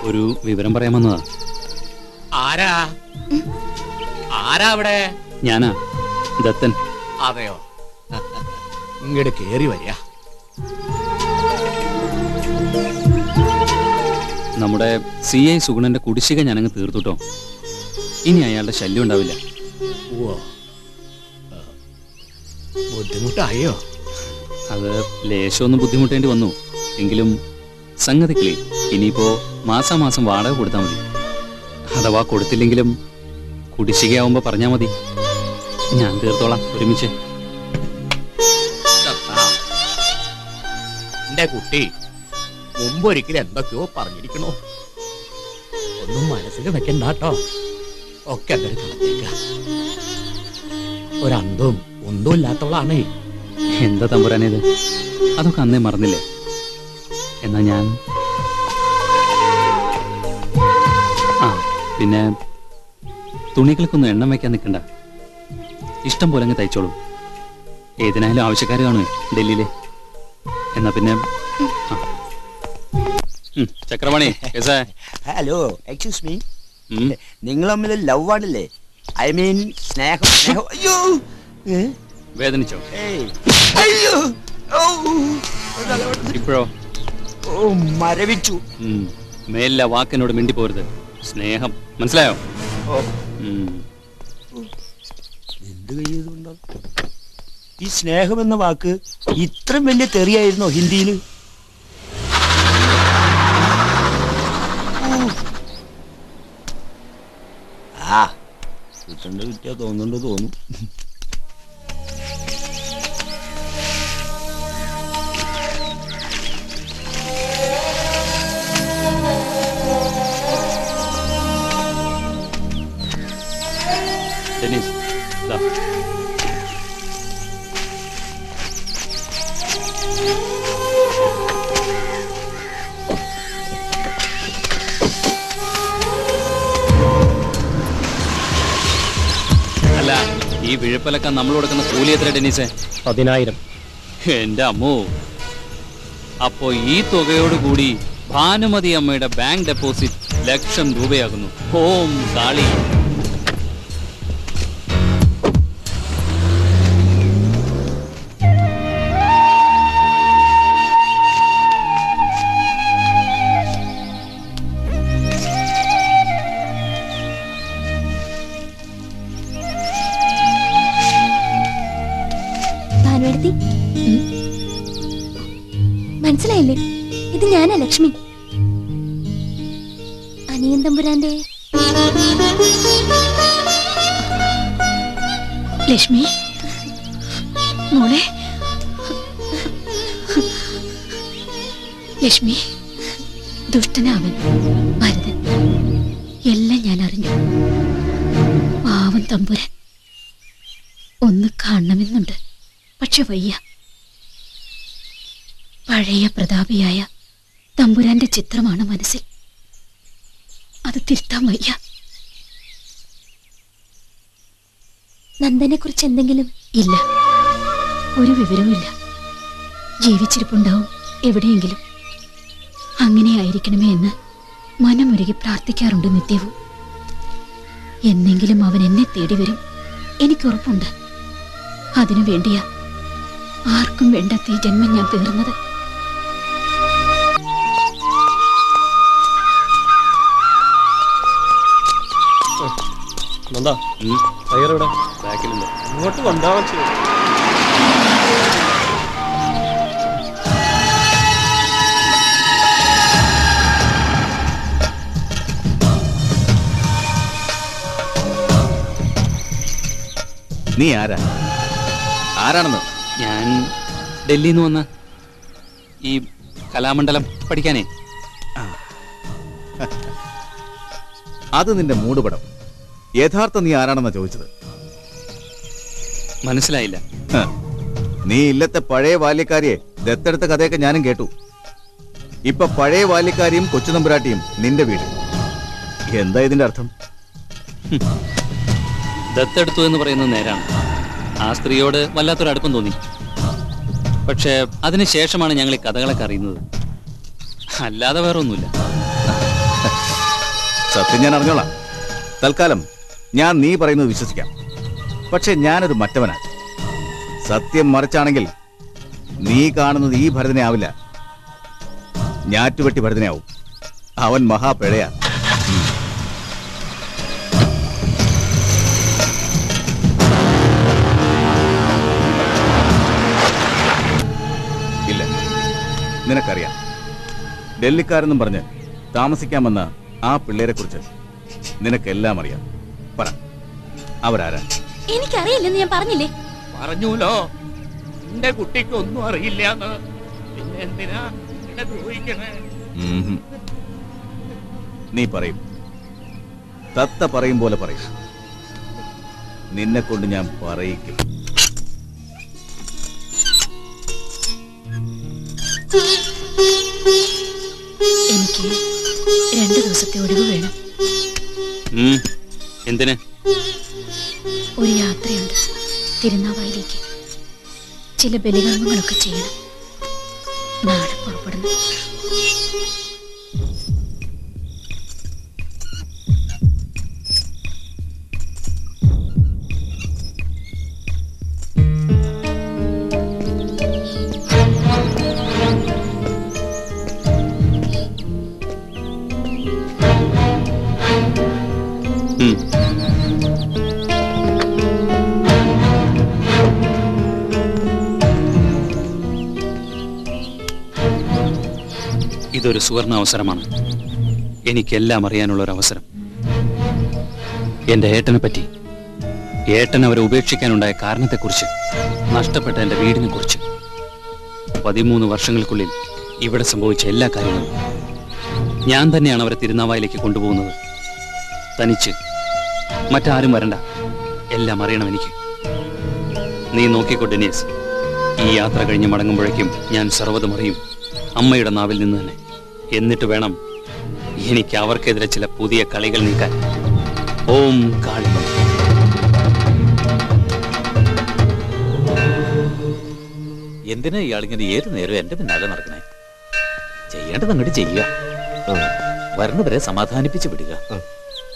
ഒരു വിവരം പറയാൻ വന്നതാ. ആരാ ആരാ അവിടെ? ഞാനാ, ദത്തൻ. അതെയോ? ഇങ്ങോട്ട് കേറി വരിക. നമ്മുടെ CI സുഗുണന്റെ കുടിശ്ശിക ഞാനങ്ങ് തീർത്തുട്ടോ. ഇനി അയാളുടെ ശല്യം ഉണ്ടാവില്ല. ഓ, ബുദ്ധിമുട്ടായോ? അത് ലേശമൊന്നും ബുദ്ധിമുട്ടേണ്ടി വന്നു. എങ്കിലും സംഗതി ക്ലീൻ. ഇനിയിപ്പോ മാസാമാസം വാടക കൊടുത്താൽ മതി. അഥവാ കൊടുത്തില്ലെങ്കിലും കുടിശ്ശികയാവുമ്പോ പറഞ്ഞാൽ മതി, ഞാൻ തീർത്തോളാം ഒരുമിച്ച്. എന്റെ കുട്ടി മുമ്പൊരിക്കലും എന്തൊക്കെയോ പറഞ്ഞിരിക്കണോ, ഒന്നും മനസ്സിൽ വെക്കണ്ടാട്ടോ. ഒക്കെ എന്തൊരു കളഞ്ഞേക്ക. ഒരന്തവും ഒന്നും ഇല്ലാത്തവളാണേ. എന്താ തമ്പുരാനേത്? അതൊക്കെ അന്നേ മറന്നില്ലേ? എന്നാ ഞാൻ പിന്നെ തുണികൾക്കൊന്നും എണ്ണം വെക്കാൻ നിൽക്കണ്ട. ഇഷ്ടം പോലെ അങ്ങ് തയ്ച്ചോളൂ. ഏതിനായാലും ആവശ്യക്കാർ കാണുമേ ഡൽഹിയിലെ. എന്നാ പിന്നെ ചക്രമണി. Hello, excuse me. നിങ്ങൾ തമ്മിൽ ലവ് ആണല്ലേ? ഐ മീൻ സ്നേഹം. അയ്യോ, വേദനിച്ചോ? അയ്യോ, ഇപ്പോഴോ? ഓ, മരവിച്ചു. മേലില്ല വാക്കിനോട് മിണ്ടി പോരുത്. സ്നേഹം, മനസ്സിലായോ? എന്ത് കഴിയുന്നുണ്ടോ? ഈ സ്നേഹം എന്ന വാക്ക് ഇത്രയും വലിയ തെറിയായിരുന്നോ ഹിന്ദിയില്? ആ, കിട്ടിയാ തോന്നുന്നു. ഡെനീസ്, ദാ. അല്ല, ഈ വിഴുപ്പലൊക്കെ നമ്മൾ കൊടുക്കുന്ന കൂലി എത്ര ഡെനീസേ? 10,000. എന്റെ അമ്മോ, അപ്പോ ഈ തുകയോട് കൂടി ഭാനുമതി അമ്മയുടെ ബാങ്ക് ഡെപ്പോസിറ്റ് 1,00,000 രൂപയാകുന്നു. ഓം കാളി. മനസ്സിലായില്ലേ? ഇത് ഞാനാ ലക്ഷ്മി, അനിയൻ തമ്പുരാന്റെ. ലക്ഷ്മി മോളെ, ലക്ഷ്മി, ദുഷ്ടനാവൻ ഭരതൻ, എല്ലാം ഞാൻ അറിഞ്ഞു. പാവം തമ്പുരാൻ. ഒന്ന് കാണണമെന്നുണ്ട്, പക്ഷെ വയ്യ. പഴയ പ്രതാപിയായ തമ്പുരാന്റെ ചിത്രമാണ് മനസ്സിൽ. അത് തിരുത്താൻ വയ്യ. നന്ദനെ കുറിച്ച് എന്തെങ്കിലും? ഇല്ല, ഒരു വിവരവുമില്ല. ജീവിച്ചിരിപ്പുണ്ടാവും എവിടെയെങ്കിലും. അങ്ങനെ ആയിരിക്കണമേ എന്ന് മനമുരുകി പ്രാർത്ഥിക്കാറുണ്ട് നിത്യവും. എന്നെങ്കിലും അവൻ എന്നെ തേടി വരും, എനിക്കുറപ്പുണ്ട്. അതിനു വേണ്ടിയാ ആർക്കും വേണ്ടാത്ത ഈ ജന്മം ഞാൻ തീർന്നത്. ഇങ്ങോട്ട് കൊണ്ടുപോകാൻ ചെയ്യും. നീ ആരാണെന്ന്? ഞാൻ ഡൽഹിയിൽ നിന്ന് വന്ന ഈ കലാമണ്ഡലം പഠിക്കാനേ. അത് നിന്റെ മൂടുപടം. യഥാർത്ഥ നീ ആരാണെന്നാ ചോദിച്ചത്. മനസ്സിലായില്ല. നീ ഇല്ലത്തെ പഴയ ബാല്യക്കാരിയെ ദത്തെടുത്ത കഥയൊക്കെ ഞാനും കേട്ടു. ഇപ്പൊ പഴയ ബാല്യക്കാരിയും കൊച്ചുതമ്പുരാട്ടിയും നിന്റെ വീട്. എന്താ ഇതിന്റെ അർത്ഥം? ദത്തെടുത്തു എന്ന് പറയുന്നത് നേരാണ്. ആ സ്ത്രീയോട് വല്ലാത്തൊരു അടുപ്പം തോന്നി. പക്ഷെ അതിനുശേഷമാണ് ഞങ്ങൾ ഈ കഥകളൊക്കെ അറിയുന്നത്. അല്ലാതെ വേറെ ഒന്നുമില്ല. സത്യം ഞാൻ അറിഞ്ഞോളാം. തൽക്കാലം ഞാൻ നീ പറയുന്നത് വിശ്വസിക്കാം. പക്ഷെ ഞാനൊരു മറ്റവനാ. സത്യം മറിച്ചാണെങ്കിൽ നീ കാണുന്നത് ഈ ഭരതനെ ആവില്ല, ഞാറ്റുവെട്ടി ഭരതനെ ആവും. അവൻ മഹാപിഴയാ. ഇല്ല, നിനക്കറിയാം, ഡൽഹിക്കാരെന്നും പറഞ്ഞ് താമസിക്കാമെന്ന ആ പിള്ളേരെ കുറിച്ച് നിനക്കെല്ലാം അറിയാം. പറ, അവരാരാ? എനിക്കറിയില്ലെന്ന് ഞാൻ പറഞ്ഞില്ലേ. പറഞ്ഞൂലോ, എന്റെ കുട്ടിക്ക് ഒന്നും അറിയില്ലാന്ന്. പിന്നെ എന്തിനാ എന്നെ ദ്രോഹിക്കണേ? നീ പറയും, തത്ത പറയും പോലെ പറയും. നിന്നെ കൊണ്ട് ഞാൻ പറയിക്കും. എനിക്ക് 2 ദിവസത്തെ ഒഴിവ് വേണം. എന്തിന്? ഒരു യാത്രയുണ്ട് തിരുനാവായിലേക്ക്. ചില ബലികർമ്മങ്ങളൊക്കെ ചെയ്യണം. നാളെ പുറപ്പെടുന്നു. ഇതൊരു സുവർണ അവസരമാണ്. എനിക്കെല്ലാം അറിയാനുള്ള ഒരു അവസരം. എന്റെ ഏട്ടനെ പറ്റി, ഏട്ടൻ അവരെ ഉപേക്ഷിക്കാനുണ്ടായ കാരണത്തെക്കുറിച്ച്, നഷ്ടപ്പെട്ട എന്റെ വീടിനെ കുറിച്ച്, 13 വർഷങ്ങൾക്കുള്ളിൽ ഇവിടെ സംഭവിച്ച എല്ലാ കാര്യങ്ങളും. ഞാൻ തന്നെയാണ് അവരെ തിരുനാവായിലേക്ക് കൊണ്ടുപോകുന്നത്. തനിച്ച്, മറ്റാരും വരണ്ട. എല്ലാം അറിയണം എനിക്ക്. നീ നോക്കിക്കോ ഡെനീസ്, ഈ യാത്ര കഴിഞ്ഞ് മടങ്ങുമ്പോഴേക്കും ഞാൻ സർവ്വതും അറിയും, അമ്മയുടെ നാവിൽ നിന്ന് തന്നെ. എന്നിട്ട് വേണം എനിക്ക് അവർക്കെതിരെ ചില പുതിയ കളികൾ നീക്കാൻ. ഓം കാളി. എന്തിനാ ഇയാളിങ്ങനെ ഏത് നേരം എന്റെ പിന്നാലെ നടക്കണേ? ചെയ്യേണ്ടത് അങ്ങോട്ട് ചെയ്യുക, വരണവരെ സമാധാനിപ്പിച്ച് വിടുക.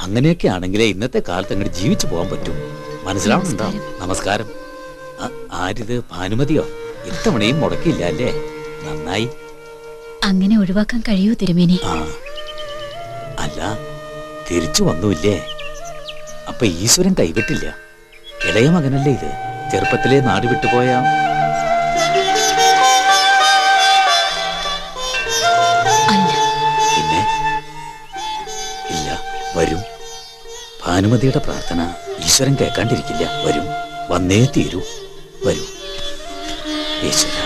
അങ്ങനെയൊക്കെ ആണെങ്കിലേ ഇന്നത്തെ കാലത്ത് അങ്ങോട്ട് ജീവിച്ചു പോകാൻ പറ്റൂ. മനസ്സിലാവുന്നുണ്ടോ? നമസ്കാരം. ആരിത്? ഭാനുമതിയോ? ഇത്തവണയും മുടക്കില്ല അല്ലേ? നന്നായി. അങ്ങനെ ഒഴിവാക്കാൻ കഴിയൂ തിരുമേനി? അല്ല, തിരിച്ചു വന്നൂല്ലേ? അപ്പൊ ഈശ്വരൻ കൈവിട്ടില്ല. ഇളയ മകനല്ലേ ഇത്? ചെറുപ്പത്തിലെ നാട് വിട്ടുപോയ. പിന്നെ ഇല്ല, വരും. ഭാനുമതിയുടെ പ്രാർത്ഥന ഈശ്വരൻ കേൾക്കാണ്ടിരിക്കില്ല. വരും, വന്നേ തീരൂ. വരൂ ഈശ്വര.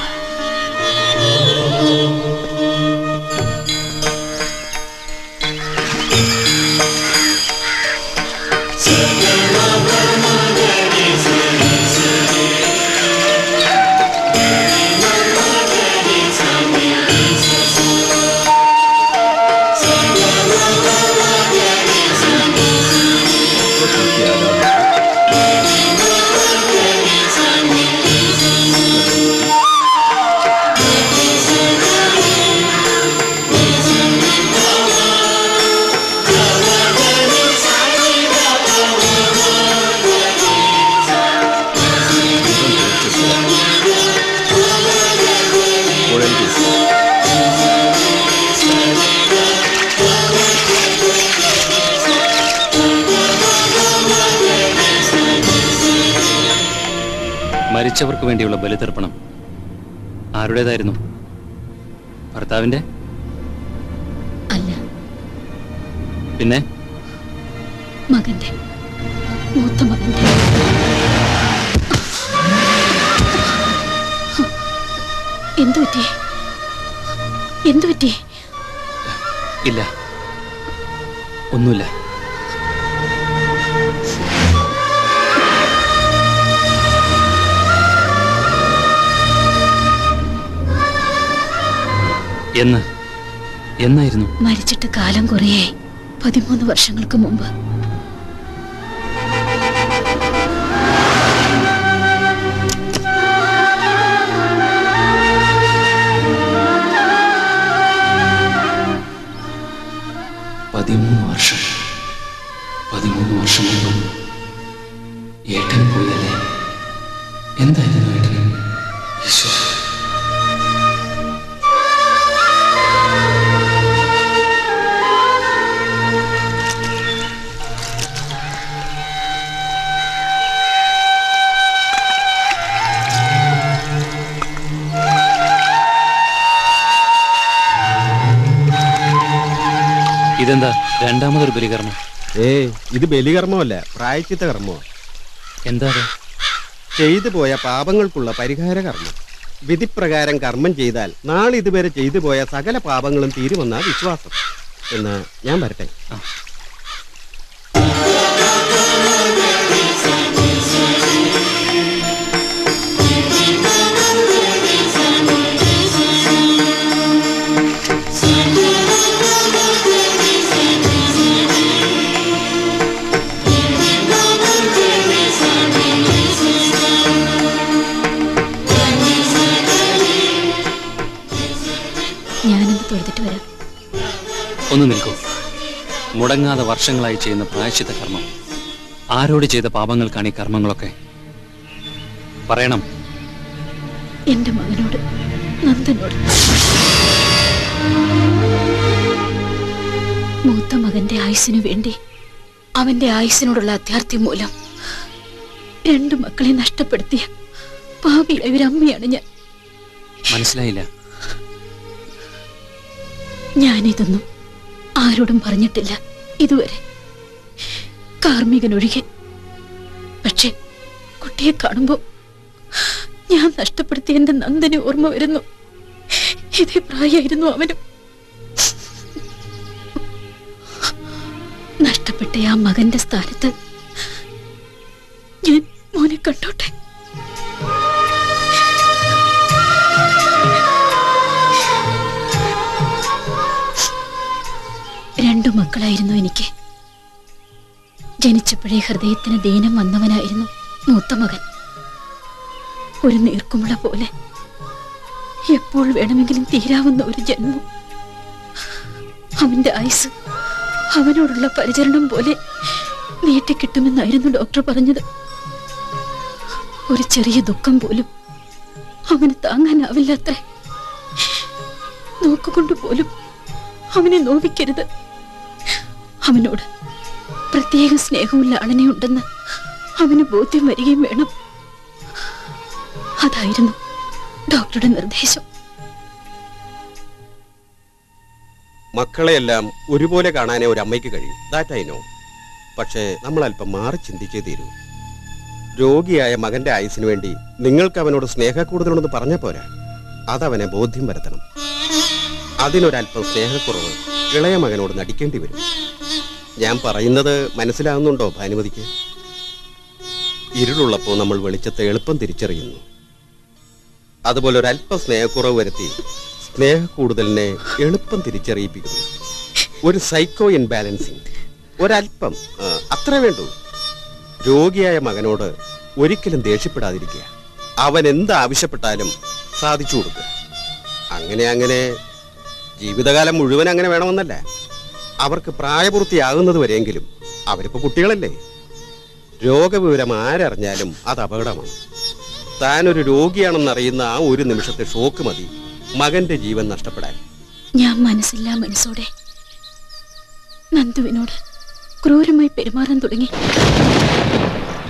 മരിച്ചവർക്ക് വേണ്ടിയുള്ള ബലിതർപ്പണം ആരുടേതായിരുന്നു? ഭർത്താവിന്റെ? അല്ല, പിന്നെ മകന്റെ, മൂത്ത മകന്റെ. എന്തുപറ്റി? എന്തുപറ്റി? ഇല്ല, ഒന്നുമില്ല. എന്നായിരുന്നു? മരിച്ചിട്ട് കാലം കുറേയായി. 13 വർഷങ്ങൾക്ക് മുമ്പ്. വർഷം 13 വർഷം മുമ്പ് ഏട്ടൻ പോയല്ലേ? എന്തായിരുന്നു ഏട്ടന്? ഈശ്വര. ഇതെന്താ രണ്ടാമതൊരു ബലികർമ്മം? ഇത് ബലികർമ്മമല്ല, പ്രായശ്ചിത്ത കർമ്മമോ. എന്താ അത്? ചെയ്തു പോയ പാപങ്ങൾക്കുള്ള പരിഹാര കർമ്മം. വിധിപ്രകാരം കർമ്മം ചെയ്താൽ നാളെ ഇതുവരെ ചെയ്തു പോയ സകല പാപങ്ങളും തീരുമെന്നാ വിശ്വാസം. എന്ന് ഞാൻ വരട്ടെ. ഞാനൊന്ന് തൊഴുതിട്ട് വരാം. ഒന്ന് നിൽക്കൂ. മുടങ്ങാതെ വർഷങ്ങളായി ചെയ്യുന്ന പ്രായശ്ചിത്ത കർമ്മം. ആരോട് ചെയ്ത പാപങ്ങൾക്കാണ് ഈ കർമ്മങ്ങളൊക്കെ? പറയണം. എന്റെ മകനോട്, നന്ദനോട്. മൂത്ത മകന്റെ ആയുസ്സിനു വേണ്ടി അവന്റെ ആയുസ്സിനോടുള്ള അത്യാർത്ഥ്യം മൂലം 2 മക്കളെ നഷ്ടപ്പെടുത്തിയ പാപിയായ ഒരു അമ്മയാണ് ഞാൻ. മനസ്സിലായില്ല. ഞാനിതൊന്നും ആരോടും പറഞ്ഞിട്ടില്ല ഇതുവരെ, കാർമികനൊഴികെ. പക്ഷെ കുട്ടിയെ കാണുമ്പോ ഞാൻ നഷ്ടപ്പെടുത്തിയ എന്റെ നന്ദനെ ഓർമ്മ വരുന്നു. ഇതേ പ്രായമായിരുന്നു അവനും. നഷ്ടപ്പെട്ട ആ മകന്റെ സ്ഥാനത്ത് ഞാൻ മോനെ കണ്ടോട്ടെ. രണ്ടു മക്കളായിരുന്നു എനിക്ക്. ജനിച്ചപ്പോഴേ ഹൃദയത്തിന് ദീനം വന്നവനായിരുന്നു മൂത്ത മകൻ. ഒരു നീർക്കുമുള പോലെ എപ്പോൾ വേണമെങ്കിലും തീരാവുന്ന ഒരു ജന്മം. അവന്റെ ആയുസ് അവനോടുള്ള പരിചരണം പോലെ നീട്ടിക്കിട്ടുമെന്നായിരുന്നു ഡോക്ടർ പറഞ്ഞത്. ഒരു ചെറിയ ദുഃഖം പോലും അവന് താങ്ങാനാവില്ലത്രേ. നോക്കുകൊണ്ട് പോലും അവനെ നോവിക്കരുത്. അവനോട് പ്രത്യേക സ്നേഹവും ലാളനയുണ്ടെന്ന് അവന് ബോധ്യം വരികയും വേണം. അതായിരുന്നു ഡോക്ടറുടെ നിർദ്ദേശം. മക്കളെയെല്ലാം ഒരുപോലെ കാണാനേ ഒരു അമ്മയ്ക്ക് കഴിയും. That I know. പക്ഷേ നമ്മൾ അല്പം മാറി ചിന്തിച്ചേ തീരൂ. രോഗിയായ മകന്റെ ആയുസിനു വേണ്ടി നിങ്ങൾക്ക് അവനോട് സ്നേഹക്കൂടുതലുണ്ടെന്ന് പറഞ്ഞ പോരാ, അതവനെ ബോധ്യം വരുത്തണം. അതിനൊരല്പം സ്നേഹക്കുറവ് ഇളയ മകനോട് നടിക്കേണ്ടി വരും. ഞാൻ പറയുന്നത് മനസ്സിലാകുന്നുണ്ടോ ഭാനുമതിക്ക്? ഇരുളുള്ളപ്പോൾ നമ്മൾ വെളിച്ചത്തെ എളുപ്പം തിരിച്ചറിയുന്നു. അതുപോലെ ഒരല്പം സ്നേഹക്കുറവ് വരുത്തി സ്നേഹക്കൂടുതലിനെ എളുപ്പം തിരിച്ചറിയിപ്പിക്കുന്നു. ഒരു സൈക്കോ ഇൻബാലൻസിങ്, ഒരല്പം, അത്രേ വേണ്ടൂ. രോഗിയായ മകനോട് ഒരിക്കലും ദേഷ്യപ്പെടാതിരിക്കുക. അവൻ എന്ത് ആവശ്യപ്പെട്ടാലും സാധിച്ചു കൊടുക്കുക. അങ്ങനെ ജീവിതകാലം മുഴുവൻ അങ്ങനെ വേണമെന്നല്ല. അവർക്ക് പ്രായപൂർത്തിയാകുന്നത് വരെയെങ്കിലും. അവരിപ്പോ കുട്ടികളല്ലേ. രോഗവിവരം ആരറിഞ്ഞാലും അത് അപകടമാണ്. താനൊരു രോഗിയാണെന്നറിയുന്ന ആ ഒരു നിമിഷത്തെ ഷോക്ക് മതി മകന്റെ ജീവൻ നഷ്ടപ്പെടാൻ. ഞാൻ മനസ്സില്ലാ മനസ്സോടെ നന്ദുവിനോട് ക്രൂരമായി പെരുമാറാൻ തുടങ്ങി.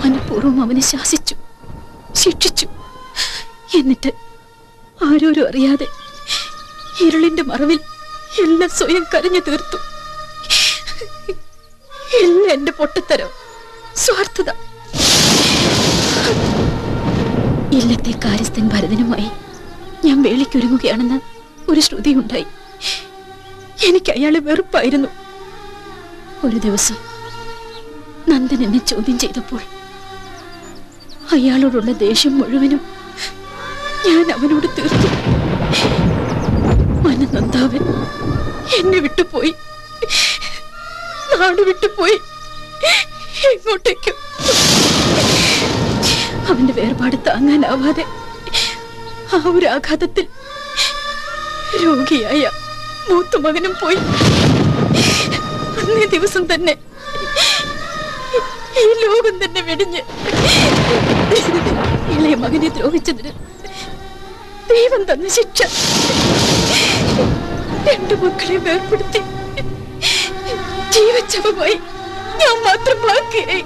മനഃപൂർവ്വം അവനെ ശാസിച്ചു, ശിക്ഷിച്ചു. എന്നിട്ട് ആരോരും അറിയാതെ ഇരുളിന്റെ മറവിൽ എല്ലാം സ്വയം കരഞ്ഞു തീർത്തു. എല്ലാം എന്റെ പൊട്ടത്തരം, സ്വാർത്ഥത. ഇല്ലത്തെ കാര്യസ്ഥൻ ഭരതനുമായി ഞാൻ വേളിക്കൊരുങ്ങുകയാണെന്ന് ഒരു ശ്രുതിയുണ്ടായി. എനിക്ക് അയാളെ വെറുപ്പായിരുന്നു. ഒരു ദിവസം നന്ദൻ എന്നെ ചോദ്യം ചെയ്തപ്പോൾ അയാളോടുള്ള ദേഷ്യം മുഴുവനും ഞാൻ അവനോട് തീർത്തു. മനനന്ദാവൻ എന്നെ വിട്ടുപോയി, നാട് വിട്ടുപോയി, എങ്ങോട്ടേക്കും. അവന്റെ വേർപാട് താങ്ങാനാവാതെ ആ ഒരു ആഘാതത്തിൽ രോഗിയായ മൂത്ത മകനും പോയി. അന്നേ ദിവസം തന്നെ ഈ ലോകം തന്നെ വെടിഞ്ഞ് ഇളയ മകനെ ദ്രോഹിച്ചതിന് ദൈവം തന്ന ശിക്ഷ. 2 മക്കളെ വേർപ്പെടുത്തി ജീവച്ഛവമായി ഞാൻ മാത്രം ബാക്കിയായി.